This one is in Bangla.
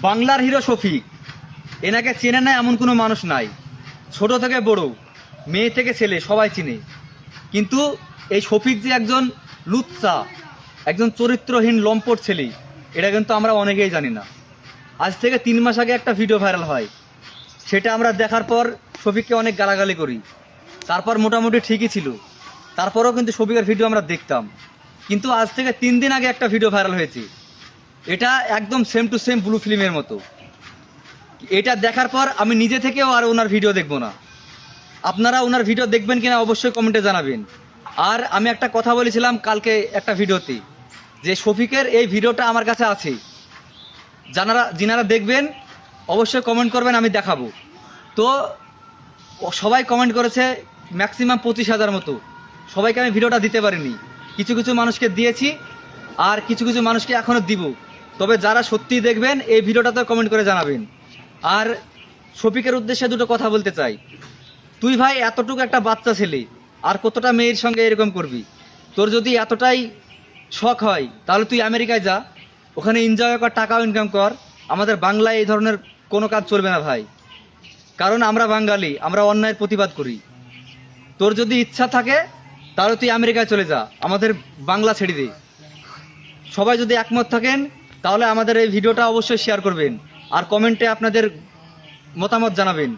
বাংলার হিরো শফিক, এনাকে চেনে না এমন কোনো মানুষ নাই। ছোট থেকে বড়, মেয়ে থেকে ছেলে সবাই চিনে। কিন্তু এই শফিক যে একজন লুচ্চা, একজন চরিত্রহীন লম্পট ছেলে, এটা কিন্তু আমরা অনেকেই জানি না। আজ থেকে 3 মাস আগে একটা ভিডিও ভাইরাল হয়, সেটা আমরা দেখার পর শফিককে অনেক গালাগালি করি। তারপর মোটামুটি ঠিকই ছিল, তারপরেও কিন্তু শফিকের ভিডিও আমরা দেখতাম। কিন্তু আজ থেকে 3 দিন আগে একটা ভিডিও ভাইরাল হয়েছে, এটা একদম সেম টু সেম ব্লু ফিল্মের মতো। এটা দেখার পর আমি নিজে থেকেও আর ওনার ভিডিও দেখব না। আপনারা ওনার ভিডিও দেখবেন কিনা অবশ্যই কমেন্টে জানাবেন। আর আমি একটা কথা বলেছিলাম কালকে একটা ভিডিওতে, যে শফিকের এই ভিডিওটা আমার কাছে আছে, যিনারা দেখবেন অবশ্যই কমেন্ট করবেন, আমি দেখাবো। তো সবাই কমেন্ট করেছে ম্যাক্সিমাম 25,000 মতো। সবাইকে আমি ভিডিওটা দিতে পারিনি, কিছু কিছু মানুষকে দিয়েছি আর কিছু কিছু মানুষকে এখনও দিব। তবে যারা সত্যি দেখবেন এই ভিডিওটাতে কমেন্ট করে জানাবেন। আর শফিকের উদ্দেশ্যে দুটো কথা বলতে চাই। তুই ভাই এতটুকু একটা বাচ্চা ছেলে, আর কতটা মেয়ের সঙ্গে এরকম করবি? তোর যদি এতটাই শখ হয় তাহলে তুই আমেরিকায় যা, ওখানে এনজয় কর, টাকাও ইনকাম কর। আমাদের বাংলায় এই ধরনের কোনো কাজ চলবে না ভাই, কারণ আমরা বাঙালি, আমরা অন্যায়ের প্রতিবাদ করি। তোর যদি ইচ্ছা থাকে তাহলে তুই আমেরিকায় চলে যা, আমাদের বাংলা ছেড়ে দে। সবাই যদি একমত থাকেন তাহলে আমাদের এই ভিডিওটা অবশ্যই শেয়ার করবেন আর কমেন্টে আপনাদের মতামত জানাবেন।